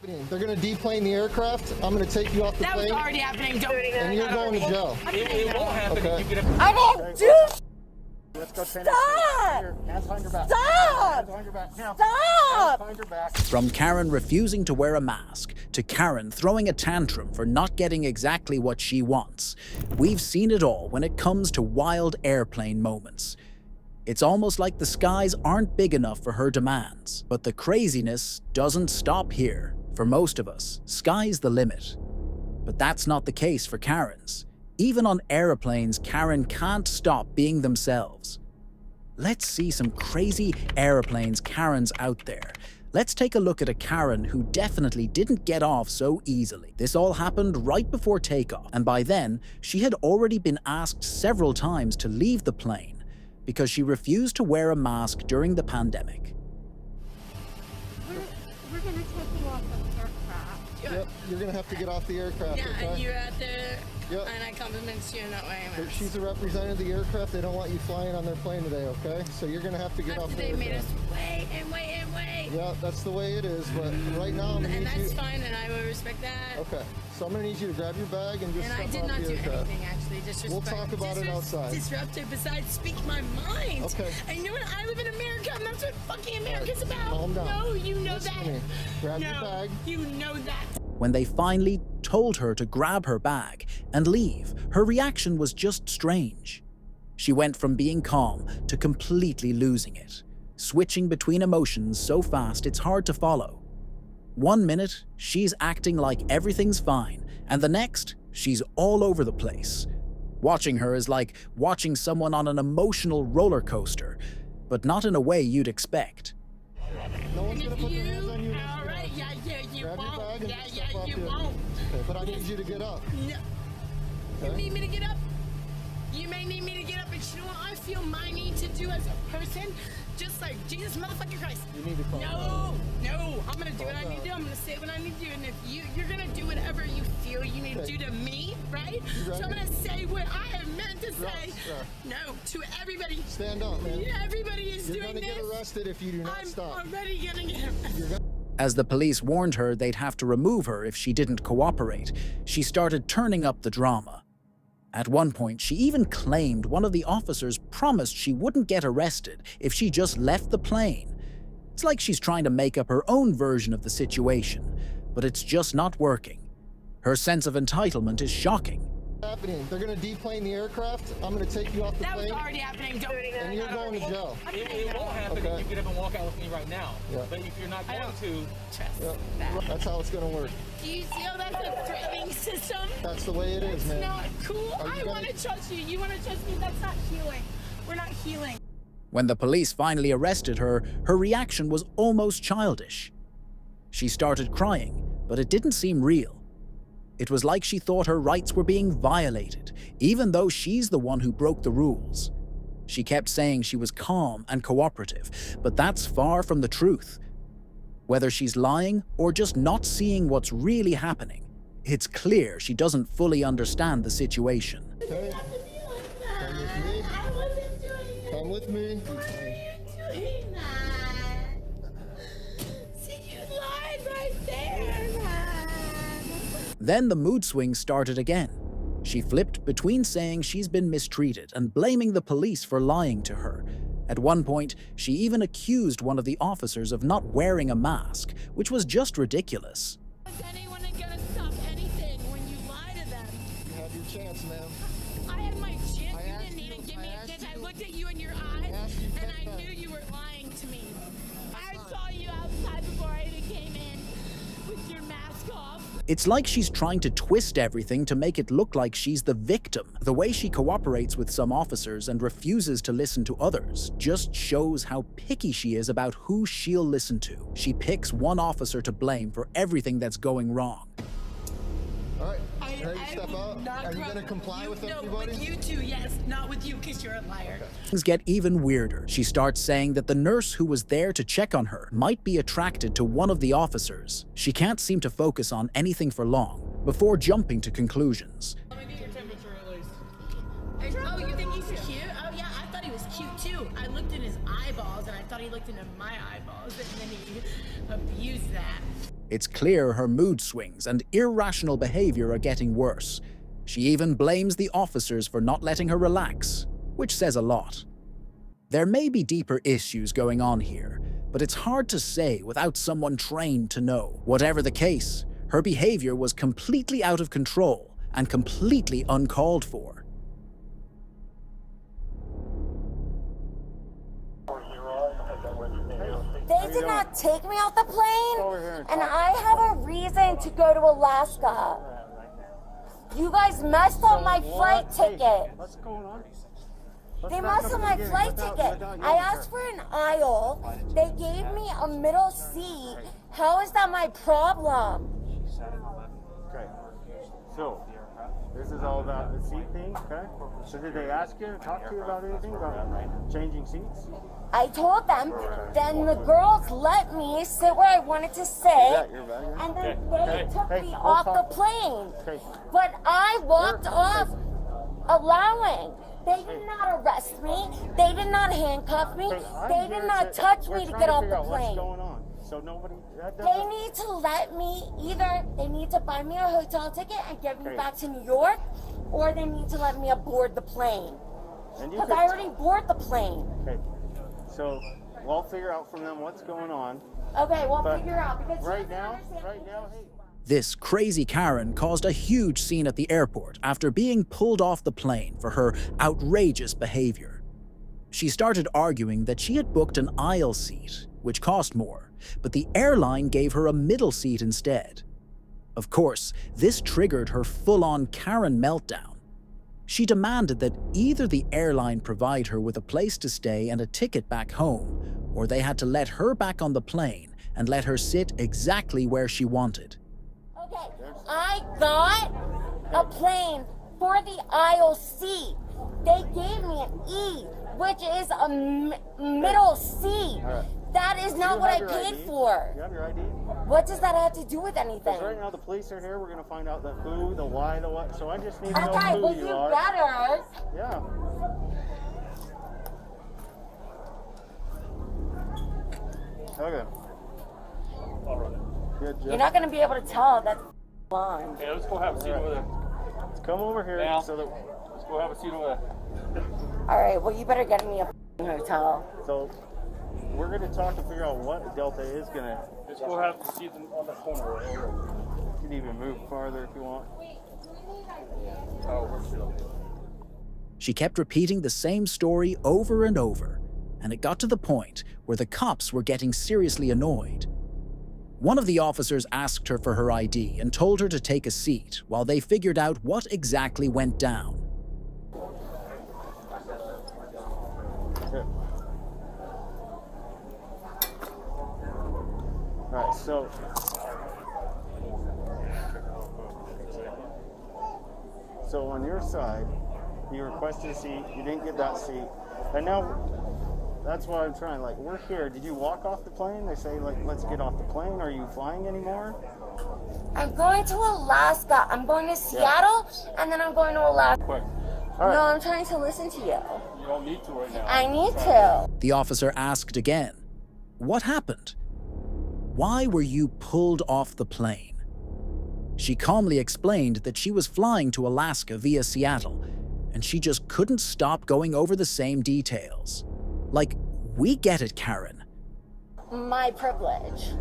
They're going to deplane the aircraft. I'm going to take you off the plane. That was already happening. Don't. And you're going to jail. It won't happen. Okay. You get I didn't do. Let's go. Stop! Hands behind your back. Stop! Hands behind your back. Now. Stop! Behind your back. From Karen refusing to wear a mask to Karen throwing a tantrum for not getting exactly what she wants, we've seen it all when it comes to wild airplane moments. It's almost like the skies aren't big enough for her demands. But the craziness doesn't stop here. For most of us, sky's the limit. But that's not the case for Karens. Even on airplanes, Karen can't stop being themselves. Let's see some crazy airplanes Karens out there. Let's take a look at a Karen who definitely didn't get off so easily. This all happened right before takeoff, and by then, she had already been asked several times to leave the plane because she refused to wear a mask during the pandemic. We're gonna take you off the aircraft. Yep. You're going to have to get off the aircraft. Yeah, Okay? and you're at the. Yep. And I compliment you in that way. She's a representative of the aircraft. They don't want you flying on their plane today, okay? So you're going to have to get off the They made us aircraft. wait and wait and wait. Yeah, that's the way it is. But right now, I'm going to And need you. that's fine, and I will respect that. Okay. So I'm going to need you to grab your bag and just And I step did off not the do aircraft. anything, actually. Disrespect. We'll talk about it outside. Disruptive, besides speak my mind. Okay. And you know what? I live in America, and that's what fucking America's about. Calm down. No, you know Listen that. to me. Grab no, your bag. you know that. When they finally told her to grab her bag and leave, her reaction was just strange. She went from being calm to completely losing it, switching between emotions so fast it's hard to follow. 1 minute, she's acting like everything's fine, and the next, she's all over the place. Watching her is like watching someone on an emotional roller coaster, but not in a way you'd expect. No one's going to put their hands on you. All right, yeah, you Grab your won't. bag and Yeah, step off you the- won't. Okay, but I need you to get up. No. You Okay? need me to get up? You may need me to get up, but you know what I feel my need to do as a person? Just like Jesus motherfucking Christ. You need to calm No, I'm gonna do what I Calm need to do. down. I'm gonna say what I need to do. And if you're gonna do whatever you feel you need to do to me, right? So I'm gonna say what I have meant to say. No, to everybody. Stand up, man. Everybody is You're doing going to this. get arrested if you do not I'm stop. already gonna get arrested. As the police warned her they'd have to remove her if she didn't cooperate, she started turning up the drama. At one point, she even claimed one of the officers promised she wouldn't get arrested if she just left the plane. It's like she's trying to make up her own version of the situation, but it's just not working. Her sense of entitlement is shocking. Happening. They're going to deplane the aircraft. I'm going to take you off the That was plane. already happening. Don't. And you're going to jail. It won't happen. Okay. You get up and walk out with me right now. Yeah. But if you're not going to, Trust Yep. that. That's how it's going to work. Do you see how that's a threatening system? That's the way it is, man. Not cool. Are you I gonna- want to trust you. You want to trust me. That's not healing. We're not healing. When the police finally arrested her, her reaction was almost childish. She started crying, but it didn't seem real. It was like she thought her rights were being violated, even though she's the one who broke the rules. She kept saying she was calm and cooperative, but that's far from the truth. Whether she's lying or just not seeing what's really happening, it's clear she doesn't fully understand the situation. Okay? I wasn't doing it. Come with me. Why are you doing that? See, you lied right there, man. Then the mood swings started again. She flipped between saying she's been mistreated and blaming the police for lying to her. At one point, she even accused one of the officers of not wearing a mask, which was just ridiculous. Is anyone gonna stop anything when you lie to them? You have your chance, ma'am. I had my chance. You asked didn't even you- give me I a asked chance. I you- looked at you in your eyes, asked you and 10 I times. knew you were lying to me. I saw you outside before I even came in with your mask off. It's like she's trying to twist everything to make it look like she's the victim. The way she cooperates with some officers and refuses to listen to others just shows how picky she is about who she'll listen to. She picks one officer to blame for everything that's going wrong. All right. Ready to step will out? not Are you cro- going to comply with No, everybody? with you two, yes. Not with you, because you're a liar. Things get even weirder. She starts saying that the nurse who was there to check on her might be attracted to one of the officers. She can't seem to focus on anything for long before jumping to conclusions. let me get your temperature at least. Oh, you think he's cute? Oh, yeah, I thought he was cute, too. I looked in his eyeballs, and I thought he looked into my eyeballs, and then he abused that. It's clear her mood swings and irrational behavior are getting worse. She even blames the officers for not letting her relax, which says a lot. There may be deeper issues going on here, but it's hard to say without someone trained to know. Whatever the case, her behavior was completely out of control and completely uncalled for. They did not take me off the plane, and I have a reason to go to Alaska. You guys messed up my flight ticket. What's going on? They messed up my flight ticket. I asked for an aisle. They gave me a middle seat. How is that my problem? Okay. So, this is all about the seat thing, okay? So did they ask you, talk to you about anything, about changing seats? I told them, then the girls let me sit where I wanted to sit, and then they took me off the plane. But I walked off allowing. They did not arrest me. They did not handcuff me. They did not touch me to get off the plane. What's going on? So nobody... They need to let me, either they need to buy me a hotel ticket and get me back to New York, or they need to let me aboard the plane. Because I already boarded the plane. Okay. So we'll figure out from them what's going on. Okay, we'll figure out. Because right now, hey. This crazy Karen caused a huge scene at the airport after being pulled off the plane for her outrageous behavior. She started arguing that she had booked an aisle seat, which cost more, but the airline gave her a middle seat instead. Of course, this triggered her full-on Karen meltdown. She demanded that either the airline provide her with a place to stay and a ticket back home, or they had to let her back on the plane and let her sit exactly where she wanted. Okay, I got a plane for the aisle seat. They gave me an E, which is a middle seat. That is not what I paid for. You have your ID? What does that have to do with anything? Because right now the police are here. We're going to find out the who, the why, the what. So I just need to know Okay, who well, you you are. better. Yeah. Okay. All right. Good job. You're not going to be able to tell that's blonde. Okay, let's go have a seat over there. Let's come over here Now, so that... let's go have a seat over there. All right, well, you better get me a hotel. So we're going to talk to figure out what Delta is going to... Let's go have a seat on the corner. You can even move farther if you want. Oh, we're still. She kept repeating the same story over and over, and it got to the point where the cops were getting seriously annoyed. One of the officers asked her for her ID and told her to take a seat while they figured out what exactly went down. Good. All right, so on your side, you requested a seat, you didn't get that seat, and now that's what I'm trying. Like, we're here. Did you walk off the plane? They say, like, let's get off the plane. Are you flying anymore? I'm going to Alaska. I'm going to Seattle, and then I'm going to Alaska. Quick. All right. No, I'm trying to listen to you. You don't need to right now. I need to. The officer asked again, "What happened? Why were you pulled off the plane?" She calmly explained that she was flying to Alaska via Seattle, and she just couldn't stop going over the same details. Like, we get it, Karen. My privilege.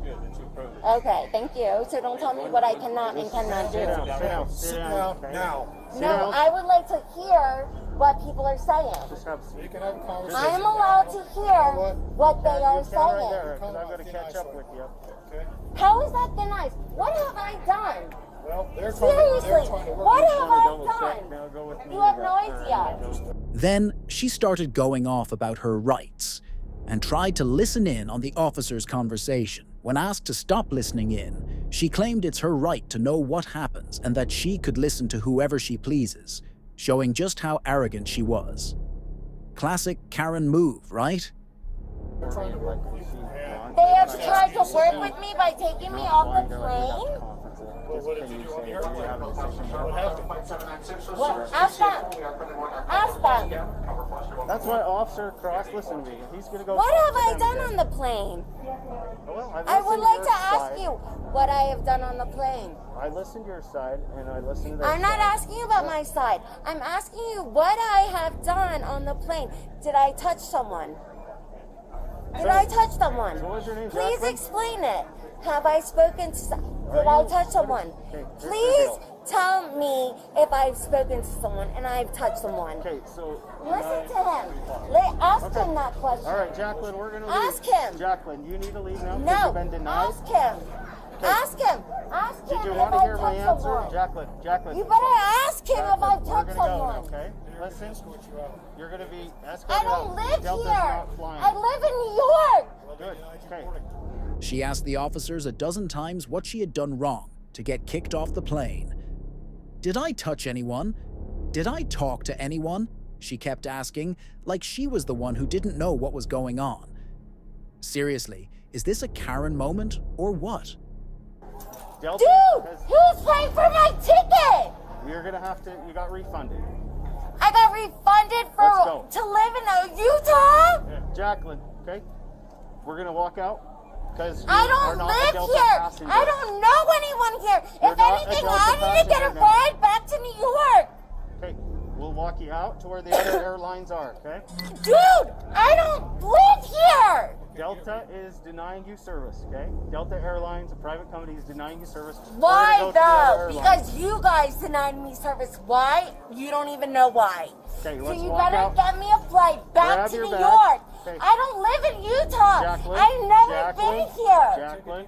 Good, it's your privilege. Okay, thank you. So don't tell me what I cannot and cannot do. Sit down. No, I would like to hear what people are saying. Just have a seat. I am allowed to hear what they are Stand right saying. there, because I'm going to catch up with you. How is that thin ice? What have I done? Well, Seriously, what have I Double check. done? Now go with me. You have no idea. Then she started going off about her rights and tried to listen in on the officer's conversation. When asked to stop listening in, she claimed it's her right to know what happens and that she could listen to whoever she pleases, showing just how arrogant she was. Classic Karen move, right? They have tried to work with me by taking me off the plane. what did you do on the airplane? What happened? What? Ask them. Ask them. That's why Officer Cross, listen to me. He's going to go. What talk have to I them done again. on the plane? Well, I've I would listened like your to ask side. you what I have done on the plane. I listened to your side, and I listened to their I'm not side. asking you about my side. I'm asking you what I have done on the plane. Did I touch someone? Did I touch someone? So what's your name, Please Jacqueline? explain it. Have I spoken to Did I touch someone? Okay, here's the Please deal. tell me if I've spoken to someone and I've touched someone. Okay, so... Listen to him. Ask him that question. All right, Jacqueline, we're going to Ask leave. him. Jacqueline, you need to leave now because No, you've been denied. ask him. Ask him. Ask him Did you if want to I've hear my touched answer? someone. Jacqueline. You better ask him if Jacqueline, I've we're touched gonna someone. go, okay? Listen, you're going to be escorted I don't out. live Delta's here. not flying. I live in New York. Good, okay. She asked the officers a dozen times what she had done wrong to get kicked off the plane. Did I touch anyone? Did I talk to anyone? She kept asking, like she was the one who didn't know what was going on. Seriously, is this a Karen moment or what? Delta Dude, has- who's paying for my ticket? You're going to have to, you got refunded. I got refunded Let's go. to live in Utah? Jacqueline, okay? We're going to walk out because you I are don't not a live Delta here. passenger. I don't know anyone here. You're If not a anything, Delta I need to get a passenger now. ride back to New York. Okay, we'll walk you out to where the other airlines are, okay? Dude, I don't live here. Delta is denying you service, okay? Delta Airlines, a private company, is denying you service. Why We're gonna go to the other though? airlines. Because you guys denied me service. Why? You don't even know why. Okay, So let's you walk better out. get me a flight back Grab to your New bag. York. Okay. I don't live in Utah. Jacqueline, I've never Jacqueline, been here.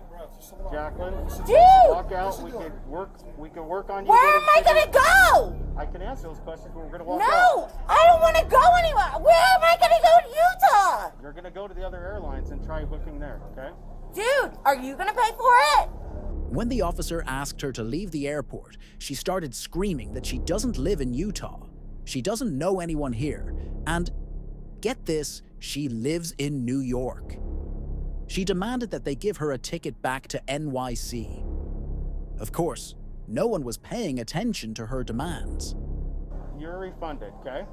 Jacqueline, Dude. walk out. We could work on you. Where am I getting gonna go? I can answer those questions, but we're gonna walk out. No, I don't want to go anywhere. Where am I gonna go to Utah? You're gonna go to the other airlines and try booking there, okay? Dude, are you gonna pay for it? When the officer asked her to leave the airport, she started screaming that she doesn't live in Utah. She doesn't know anyone here, and get this, she lives in New York. She demanded that they give her a ticket back to NYC. Of course, no one was paying attention to her demands. You're refunded, okay?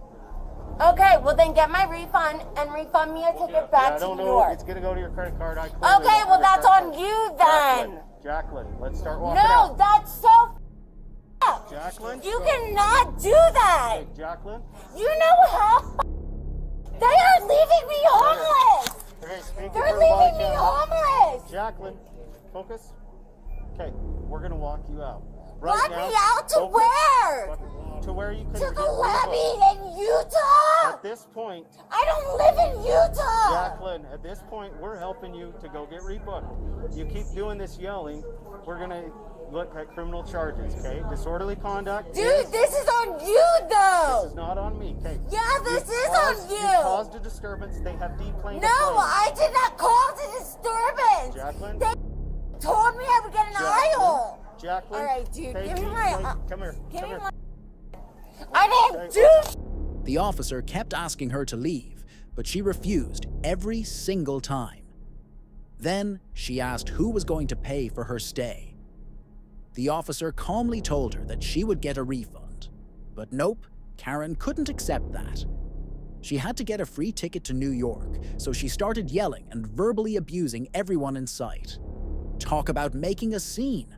Okay, well then get my refund and refund me a ticket back I to don't New know. York. It's gonna go to your credit card. I clearly Okay, don't well have that's a credit on card. you then. Jacqueline, let's start walking No, out. that's so up. Jacqueline? You cannot do that. Hey, Jacqueline? You know how they are leaving me homeless. Okay, speak They're to her leaving me body homeless. Jacqueline, focus. Okay, we're gonna walk you out. Walk now, me out to focus. where? To where you can To get the rebooked. lobby in Utah. At this point, I don't live in Utah. Jacqueline, at this point, we're helping you to go get rebooked. You keep doing this yelling, we're gonna look at criminal charges, okay? Disorderly conduct. Dude, this is on you This though. is not on me, okay? Yeah, this is caused- on You you. caused a disturbance. They have deplaned No, a plane. I did not cause a disturbance. Jacqueline? They told me I would get an aisle. Jacqueline? All right, dude, okay, give me keep my- going. Come here. Give Come me here. my. I didn't do. The officer kept asking her to leave, but she refused every single time. Then she asked who was going to pay for her stay. The officer calmly told her that she would get a refund. But nope, Karen couldn't accept that. She had to get a free ticket to New York, so she started yelling and verbally abusing everyone in sight. Talk about making a scene.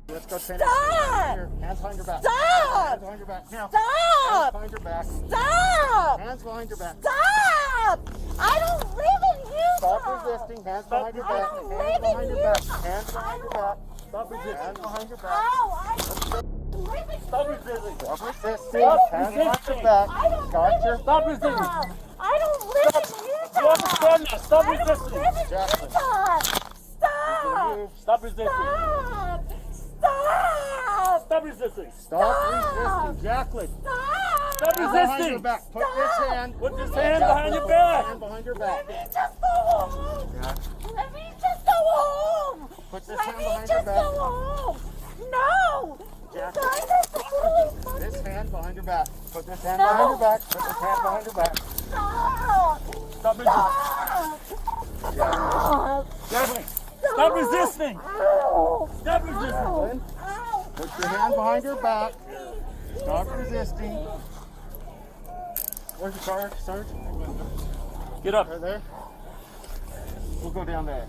Let's go train. Stop! Here, hands behind your back. Stop! Hands behind your back. Now. Hands Stop! behind your back. Stop! Hands behind your back. Stop! I don't live in Utah. Stop resisting. Hands behind your I back. don't Hands live in behind your back. Utah. Hands behind your back. Stop resisting. Hands behind your back. Ow, I don't live in Stop resisting. Stop resisting. Stop Hands behind your resisting. back. I don't Got live your. in Stop resisting. Utah. I don't live in Utah. You understand that? Stop I don't resisting. live in Jacqueline. Utah. Stop! Move. Stop resisting. Stop! Stop! Stop resisting. Stop resisting. Jacqueline. Stop! Stop Hands behind your resisting. back. Put this hand. Put this hand behind your back. Hand behind your Let back. me just go home. Let me just go home. Put this Let hand me behind your just back. go home. No! You Jacqueline. guys are the police. This hand behind your back. Put this hand behind your back. Put this hand behind your back. Stop! Stop resisting. Stop! Jacqueline, stop resisting. Ow! Stop resisting. Ow! Put your hand behind your back. Stop resisting. Where's your car, Sarge? Get up. Right there? We'll go down there.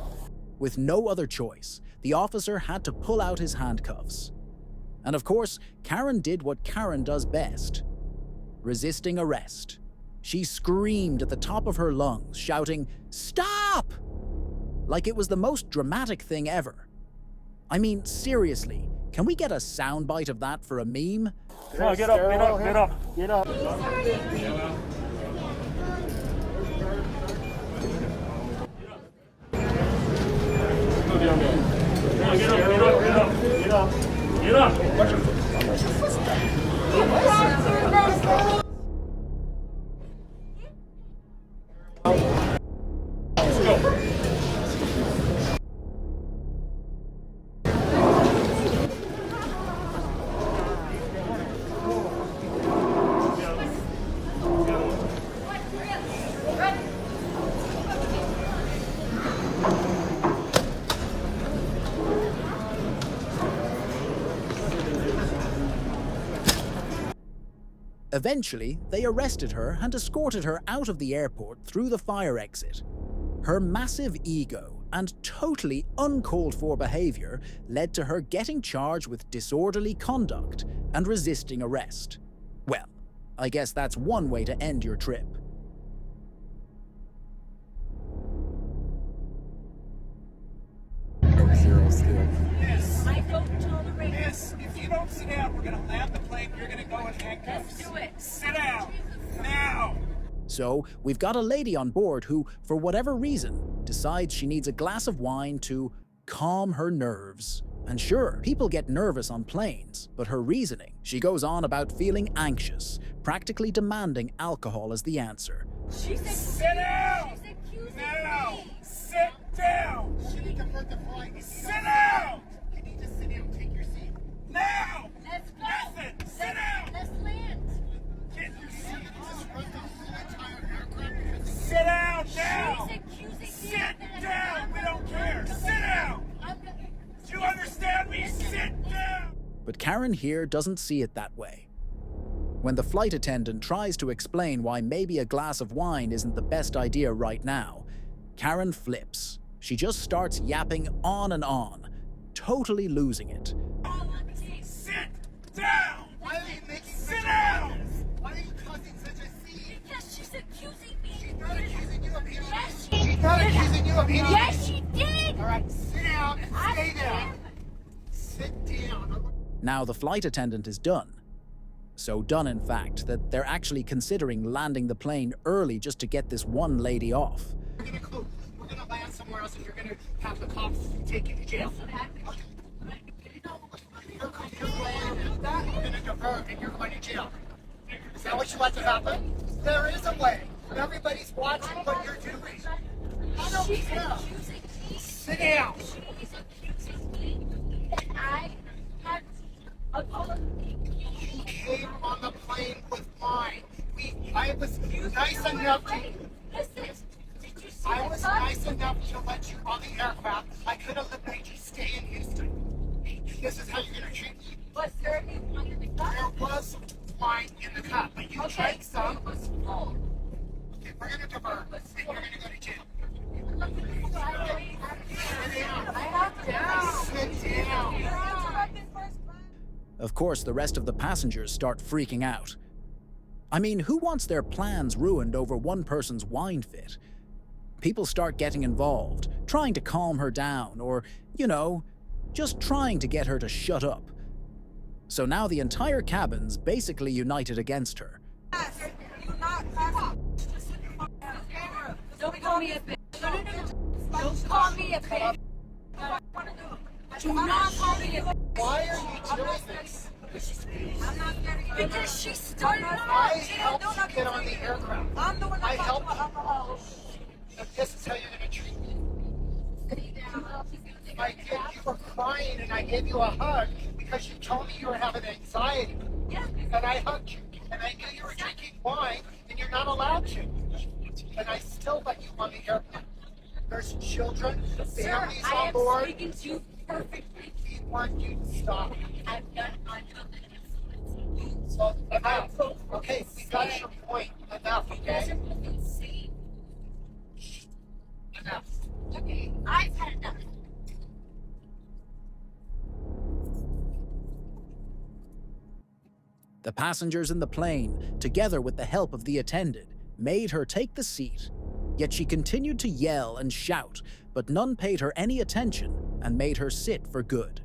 With no other choice, the officer had to pull out his handcuffs. And of course, Karen did what Karen does best: resisting arrest. She screamed at the top of her lungs, shouting, "Stop!" like it was the most dramatic thing ever. I mean, seriously, can we get a soundbite of that for a meme? Come on, get up, get up, get up. Get up. Go down there. Come on, get up, get up, get up. Get up. Get up. Let's go. Eventually, they arrested her and escorted her out of the airport through the fire exit. Her massive ego and totally uncalled for behavior led to her getting charged with disorderly conduct and resisting arrest. Well, I guess that's one way to end your trip. Miss, if you don't sit down, we're going to land the plane. You're going to go in handcuffs. Let's do it. Sit down. Now. So, we've got a lady on board who, for whatever reason, decides she needs a glass of wine to calm her nerves. And sure, people get nervous on planes, but her reasoning, she goes on about feeling anxious, practically demanding alcohol as the answer. Sit down. Now. Sit down. Should we divert the flight? Sit down. You need to sit down. Take your seat. Now. Let's go. Listen. Sit down. Let's land. Get your seat. Disrupt the whole entire aircraft because Sit down now. She's accusing me. Sit down. We don't care. Sit down. Do you understand me? Sit down. But Karen here doesn't see it that way. When the flight attendant tries to explain why maybe a glass of wine isn't the best idea right now, Karen flips. She just starts yapping on and on, totally losing it. Sit down. why are you making Sit down. Why are you causing such a scene? Because she's accusing me. She's not accusing you of anything. Yes, She's not accusing you of anything. Yes, she did. All right, sit down and I stay did. down. Sit down. Now the flight attendant is done. So done, in fact, that they're actually considering landing the plane early just to get this one lady off. We're gonna land somewhere else, and you're gonna have the cops take you to jail. You're going to that. We're gonna divert, and you're going to jail. Is that what you want to happen? There is a way. Everybody's watching what you're doing. I don't She's care. accusing me. Sit down. She's accusing me. I had a You came on the plane with wine. I was nice enough to. Listen, did you see I the was gun? nice enough to let you on the aircraft. I could have made you stay in Houston. This is how you're gonna treat me. Was there any wine in the There cup? was wine in the cup, but you drank some. It was full. Okay, we're gonna divert, and you're gonna go to jail. Sit down. Of course, the rest of the passengers start freaking out. I mean, who wants their plans ruined over one person's wine fit? People start getting involved, trying to calm her down, or, you know, just trying to get her to shut up. So now the entire cabin's basically united against her. Don't call me a bitch. Don't call me a bitch. Do not call me a bitch. Why are you doing this? Because she started I helped you get on the aircraft. I'm the one I that helped got alcohol. you. If this is how you're gonna treat me. I did. You were crying, and I gave you a hug because you told me you were having anxiety. Yeah. And I hugged you, and I knew you were drinking wine, and you're not allowed to. And I still let you on the airplane. There's children, families I on am board. speaking to you perfectly. We want you to stop. I've done enough. So, enough. Okay, we got your point. Enough. The passengers in the plane, together with the help of the attendant, made her take the seat. Yet she continued to yell and shout, but none paid her any attention and made her sit for good.